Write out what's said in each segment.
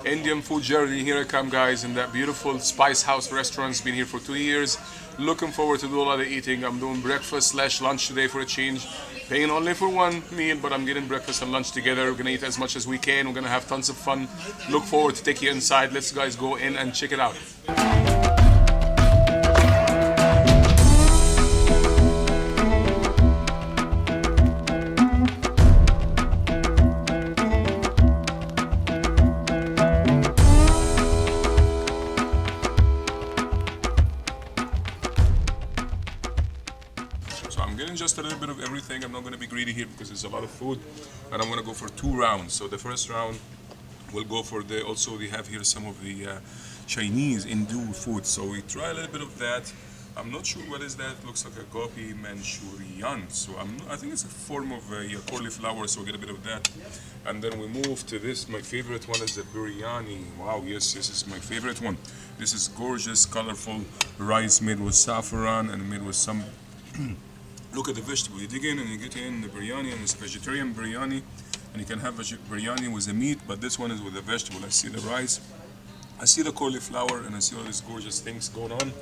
Indian food journey. Here I come, guys, in that beautiful Spice House restaurant. It's been here for 2 years. Looking forward to do a lot of eating. I'm doing breakfast slash lunch today for a change. Paying only for one meal, but I'm getting breakfast and lunch together. We're gonna eat as much as we can. We're gonna have tons of fun. Look forward to take you inside. Let's guys go in and check it out. So I'm getting just a little bit of everything. I'm not going to be greedy here because there's a lot of food, and I'm going to go for 2 rounds. So the first round we'll go for the, also we have here some of the Chinese Hindu food. So we try a little bit of that. I'm not sure what is that. It looks like a gobi Manchurian. So I think it's a form of cauliflower. So we get a bit of that, and then we move to this. My favorite one is the biryani. Wow, yes, this is my favorite one. This is gorgeous, colorful rice made with saffron and made with some. Look at the vegetable. You dig in and you get in the biryani, and it's a vegetarian biryani, and you can have biryani with the meat, but this one is with the vegetable. I see the rice, I see the cauliflower, and I see all these gorgeous things going on.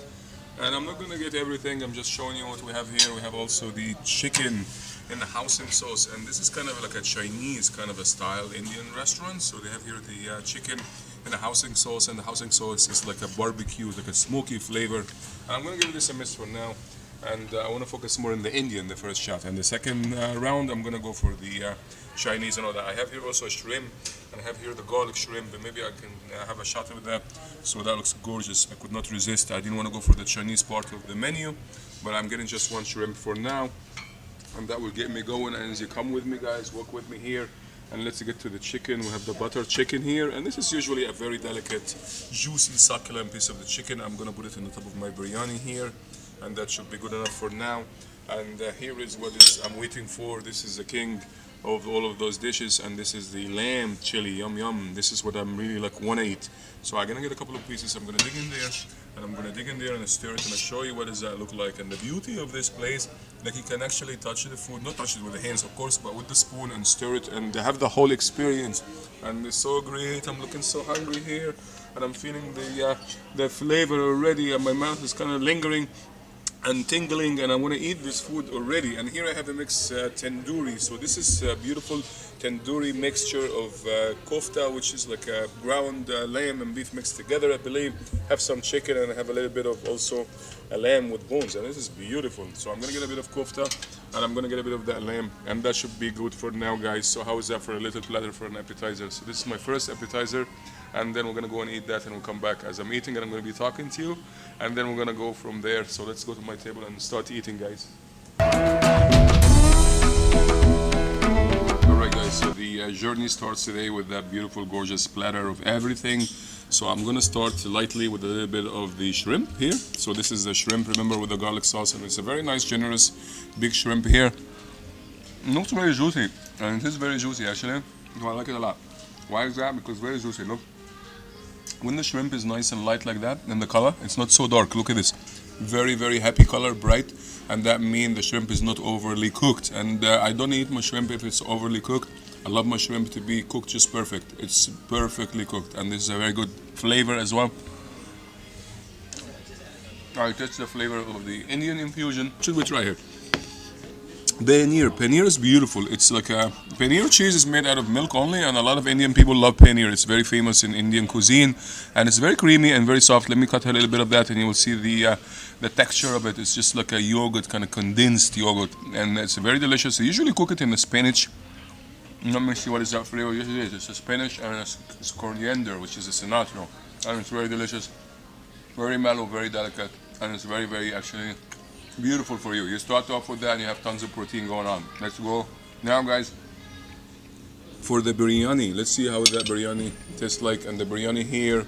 And I'm not gonna get everything. I'm just showing you what we have here. We have also the chicken in the housing sauce, and this is kind of like a Chinese kind of a style Indian restaurant. So they have here the chicken in the housing sauce, and the housing sauce is like a barbecue, like a smoky flavor. And I'm gonna give this a miss for now. And I want to focus more on the Indian, the first shot. And the second round, I'm going to go for the Chinese and all that. I have here also a shrimp, and I have here the garlic shrimp, but maybe I can have a shot with that. So that looks gorgeous. I could not resist. I didn't want to go for the Chinese part of the menu, but I'm getting just one shrimp for now. And that will get me going. And as you come with me, guys, walk with me here. And let's get to the chicken. We have the butter chicken here. And this is usually a very delicate, juicy, succulent piece of the chicken. I'm going to put it on the top of my biryani here. And that should be good enough for now. And here is what is I'm waiting for. This is the king of all of those dishes, and this is the lamb chili. Yum yum. This is what I'm really like wanna eat. So I'm gonna get a couple of pieces. I'm gonna dig in there, and I'm gonna dig in there and stir it, and I'll show you what does that look like. And the beauty of this place, like you can actually touch the food, not touch it with the hands of course, but with the spoon and stir it and have the whole experience. And it's so great. I'm looking so hungry here, and I'm feeling the flavor already, and my mouth is kind of lingering and tingling, and I want to eat this food already. And here I have a mixed tandoori. So this is a beautiful tandoori mixture of kofta, which is like a ground lamb and beef mixed together, I believe. Have some chicken, and I have a little bit of also a lamb with bones, and this is beautiful. So I'm gonna get a bit of kofta, and I'm gonna get a bit of that lamb, and that should be good for now, guys. So how is that for a little platter for an appetizer? So this is my first appetizer, and then we're gonna go and eat that, and we'll come back as I'm eating, and I'm gonna be talking to you, and then we're gonna go from there. So let's go to my table and start eating, guys. Alright, guys, so the journey starts today with that beautiful, gorgeous platter of everything. So I'm gonna start lightly with a little bit of the shrimp here. So this is the shrimp, remember, with the garlic sauce, and it's a very nice, generous, big shrimp here. It looks very juicy, and it is very juicy actually. So I like it a lot. Why is that? Because very juicy. Look, when the shrimp is nice and light like that, and the color, it's not so dark. Look at this, very, very happy color, bright, and that means the shrimp is not overly cooked. And I don't eat my shrimp if it's overly cooked. I love my shrimp to be cooked just perfect. It's perfectly cooked, and this is a very good flavor as well. I taste the flavor of the Indian infusion. Should we try here? Paneer. Paneer is beautiful. It's like a paneer cheese is made out of milk only, and a lot of Indian people love paneer. It's very famous in Indian cuisine, and it's very creamy and very soft. Let me cut a little bit of that, and you will see the texture of it. It's just like a yogurt, kind of condensed yogurt, and it's very delicious. I usually cook it in the spinach. Let me see what is that flavor. Yes, it is. It's a spinach and it's coriander, which is a cilantro, and it's very delicious, very mellow, very delicate, and it's very, very actually beautiful for you. You start off with that, and you have tons of protein going on. Let's go now, guys, for the biryani. Let's see how that biryani tastes like. And the biryani here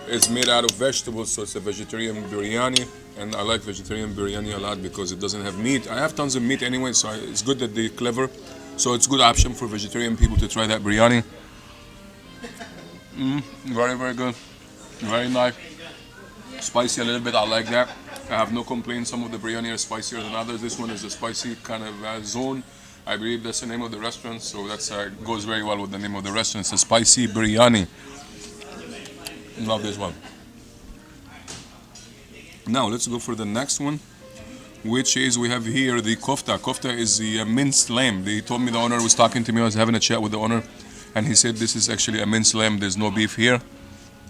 is made out of vegetables, so it's a vegetarian biryani. And I like vegetarian biryani a lot because it doesn't have meat. I have tons of meat anyway, so it's good that they're clever. So it's a good option for vegetarian people to try that biryani. Very, very good. Very nice. Spicy a little bit, I like that. I have no complaints. Some of the biryani are spicier than others. This one is a spicy kind of zone. I believe that's the name of the restaurant, so that goes very well with the name of the restaurant. It's a spicy biryani. Love this one. Now let's go for the next one, which is we have here the kofta. Kofta is the minced lamb. They told me, the owner was talking to me. I was having a chat with the owner, and he said this is actually a minced lamb. There's no beef here,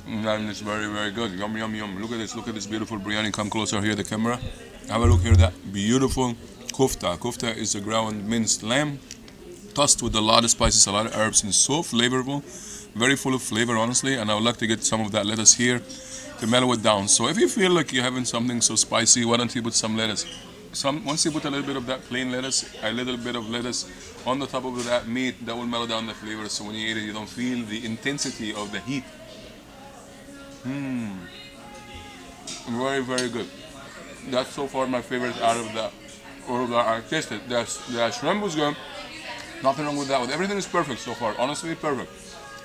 and it's very, very good. Yum, yum, yum. Look at this. Look at this beautiful biryani. Come closer here, the camera. Have a look here. That beautiful kofta. Kofta is a ground minced lamb, tossed with a lot of spices, a lot of herbs, and so flavorful. Very full of flavor, honestly. And I would like to get some of that lettuce here to mellow it down. So if you feel like you're having something so spicy, why don't you put some lettuce? Once you put a little bit of that plain lettuce, a little bit of lettuce on the top of that meat, that will mellow down the flavor. So when you eat it, you don't feel the intensity of the heat. Very, very good. That's so far my favorite out of that. All of that I tasted. The shrimp was good. Nothing wrong with that. Everything is perfect so far. Honestly, perfect.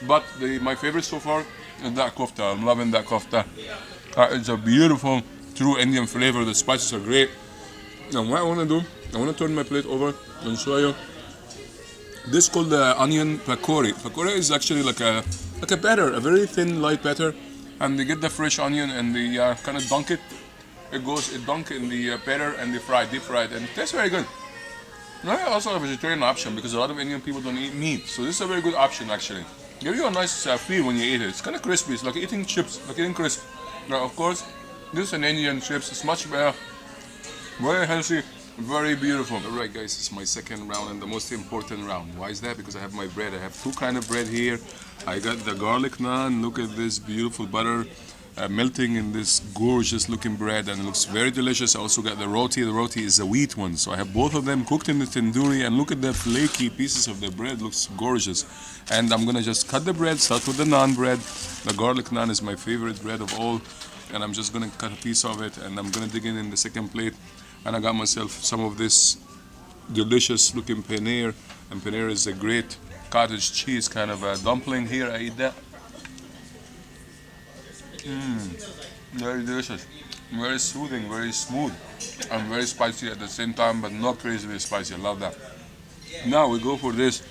But my favorite so far is that kofta. I'm loving that kofta. It's a beautiful, true Indian flavor. The spices are great. And what I want to do, I want to turn my plate over and show you. This is called the onion pakori. Pakori is actually like a batter, a very thin, light batter. And they get the fresh onion and they kind of dunk it. It dunk in the batter and they deep fried, and it tastes very good. Now also a vegetarian option because a lot of Indian people don't eat meat. So this is a very good option actually. Give you a nice feel when you eat it. It's kind of crispy. It's like eating chips, like eating crisp. Now, of course, this is an Indian chips. It's much better, very healthy, very beautiful. All right, guys, it's my second round and the most important round. Why is that? Because I have my bread. I have two kind of bread here. I got the garlic naan. Look at this beautiful butter melting in this gorgeous looking bread, and it looks very delicious. I also got the roti. The roti is a wheat one, so I have both of them cooked in the tandoori, and look at the flaky pieces of the bread. Looks gorgeous. And I'm gonna just cut the bread. Start with the naan bread. The garlic naan is my favorite bread of all, and I'm just gonna cut a piece of it, and I'm gonna dig in the second plate. And I got myself some of this delicious looking paneer, and paneer is a great cottage cheese kind of a dumpling here. I eat that. Very delicious, very soothing, very smooth, and very spicy at the same time, but not crazily spicy. I love that. Now we go for this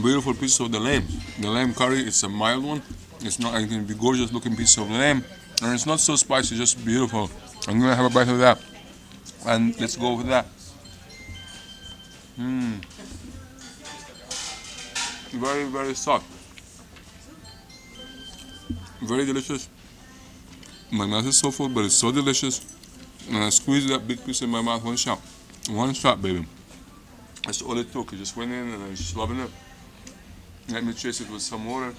beautiful piece of the lamb. The lamb curry, it's a mild one. It's not, it can be gorgeous looking piece of lamb, and it's not so spicy, just beautiful. I'm gonna have a bite of that, and let's go with that. Very, very soft, very delicious. My mouth is so full, but it's so delicious. And I squeezed that big piece in my mouth, one shot. One shot, baby. That's all it took. I just went in and I was just loving it. Let me chase it with some water.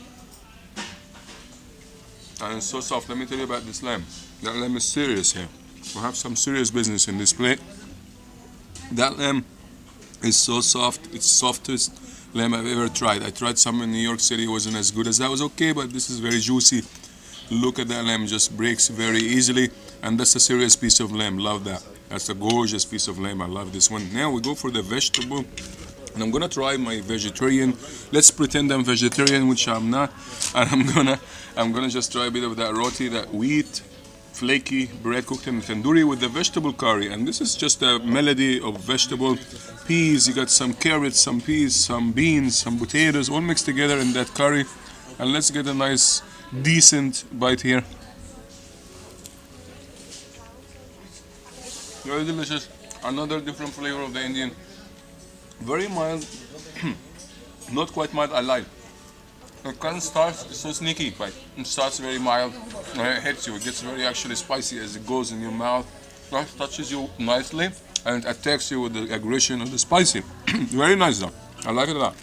And it's so soft. Let me tell you about this lamb. That lamb is serious here. We have some serious business in this plate. That lamb is so soft. It's softest lamb I've ever tried. I tried some in New York City. It wasn't as good as that. It was okay, but this is very juicy. Look at that lamb, just breaks very easily, and that's a serious piece of lamb. Love that. That's a gorgeous piece of lamb. I love this one. Now we go for the vegetable, and I'm gonna try my vegetarian. Let's pretend I'm vegetarian, which I'm not, and I'm gonna just try a bit of that roti, that wheat flaky bread cooked in the tandoori with the vegetable curry. And this is just a melody of vegetable peas. You got some carrots, some peas, some beans, some potatoes, all mixed together in that curry. And let's get a nice decent bite here. Very delicious. Another different flavor of the Indian. Very mild. Not quite mild, I like. It kind of starts, it's so sneaky, but it starts very mild and it hits you. It gets very actually spicy as it goes in your mouth. It touches you nicely and it attacks you with the aggression of the spicy. Very nice though. I like it a lot.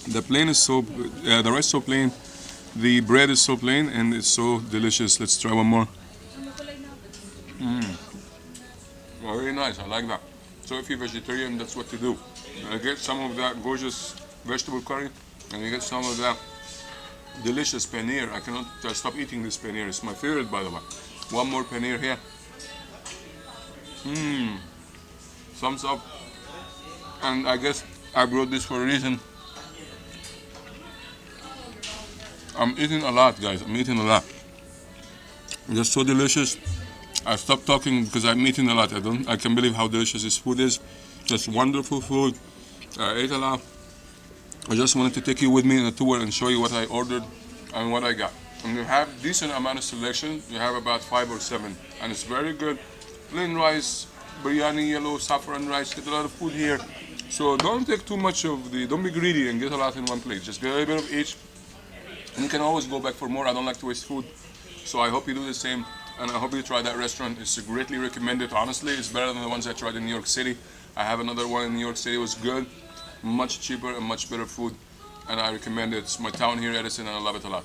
The plain is so, the rice is so plain. The bread is so plain and it's so delicious. Let's try one more. Very nice, I like that. So if you're vegetarian, that's what to do. Get some of that gorgeous vegetable curry and you get some of that delicious paneer. I cannot stop eating this paneer. It's my favorite, by the way. One more paneer here. Thumbs up. And I guess I brought this for a reason. I'm eating a lot, guys. I'm eating a lot. It's just so delicious. I stopped talking because I'm eating a lot. I can't believe how delicious this food is. Just wonderful food. I ate a lot. I just wanted to take you with me on a tour and show you what I ordered and what I got. and you have decent amount of selection. You have about 5 or 7, and it's very good. Plain rice, biryani, yellow saffron rice. Get a lot of food here. So don't take too much of the. Don't be greedy and get a lot in one plate. Just get a little bit of each, and you can always go back for more. I don't like to waste food, so I hope you do the same. And I hope you try that restaurant. It's greatly recommended. Honestly, it's better than the ones I tried in New York City. I have another one in New York City. It was good, much cheaper and much better food, and I recommend it. It's my town here, Edison, and I love it a lot.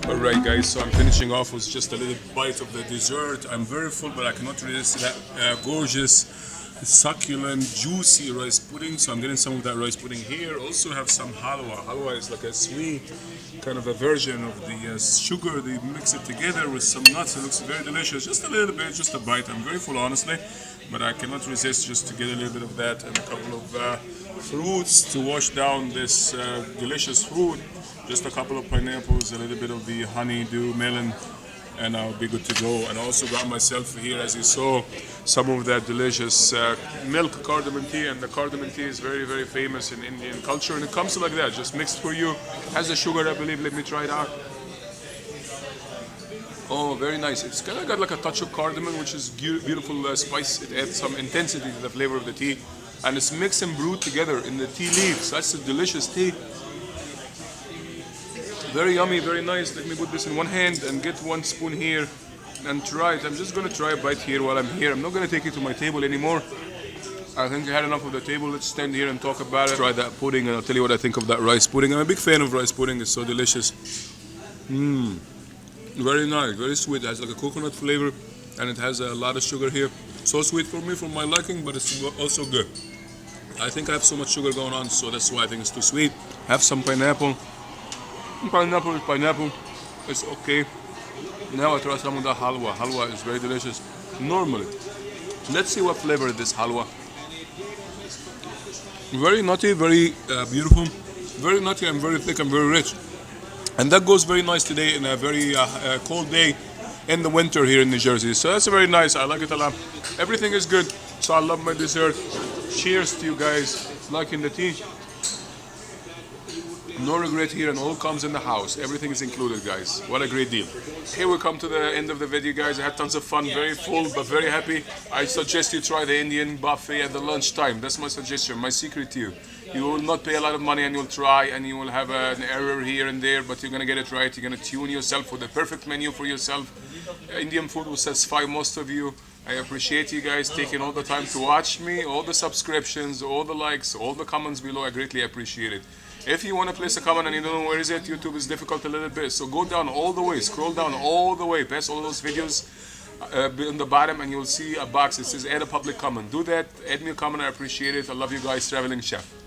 Alright guys, so I'm finishing off with just a little bite of the dessert. I'm very full, but I cannot resist that gorgeous, succulent, juicy rice pudding. So I'm getting some of that rice pudding here. Also have some halwa. Halwa is like a sweet kind of a version of the sugar. They mix it together with some nuts. It looks very delicious. Just a little bit, just a bite. I'm very full, honestly, but I cannot resist just to get a little bit of that and a couple of fruits to wash down this delicious food. Just a couple of pineapples, a little bit of the honeydew melon, and I'll be good to go. And I also got myself here, as you saw, some of that delicious milk cardamom tea. And the cardamom tea is very, very famous in Indian culture. And it comes like that, just mixed for you. Has the sugar, I believe. Let me try it out. Oh, very nice. It's kind of got like a touch of cardamom, which is beautiful spice. It adds some intensity to the flavor of the tea. And it's mixed and brewed together in the tea leaves. That's a delicious tea. Very yummy, very nice. Let me put this in one hand and get one spoon here and try it. I'm just gonna try a bite here while I'm here. I'm not gonna take it to my table anymore. I think I had enough of the table. Let's stand here and talk about it. Try that pudding and I'll tell you what I think of that rice pudding. I'm a big fan of rice pudding. It's so delicious. Very nice, very sweet. It has like a coconut flavor and it has a lot of sugar here. So sweet for me, for my liking, but it's also good. I think I have so much sugar going on, so that's why I think it's too sweet. Have some pineapple. Pineapple is pineapple. It's okay. Now I try some of the halwa. Halwa is very delicious. Normally. Let's see what flavor is this halwa. Very nutty, very beautiful. Very nutty and very thick and very rich. And that goes very nice today in a very cold day in the winter here in New Jersey. So that's very nice. I like it a lot. Everything is good. So I love my dessert. Cheers to you guys. Liking the tea. No regret here, and all comes in the house. Everything is included, guys. What a great deal. Here we come to the end of the video, guys. I had tons of fun, very full, but very happy. I suggest you try the Indian buffet at the lunchtime. That's my suggestion, my secret to you. You will not pay a lot of money and you'll try and you will have an error here and there, but you're going to get it right. You're going to tune yourself for the perfect menu for yourself. Indian food will satisfy most of you. I appreciate you guys taking all the time to watch me, all the subscriptions, all the likes, all the comments below. I greatly appreciate it. If you want to place a comment and you don't know where is it, YouTube is difficult a little bit. So go down all the way, scroll down all the way, past all those videos in the bottom, and you'll see a box that says add a public comment. Do that, add me a comment, I appreciate it. I love you guys, Traveling Chef.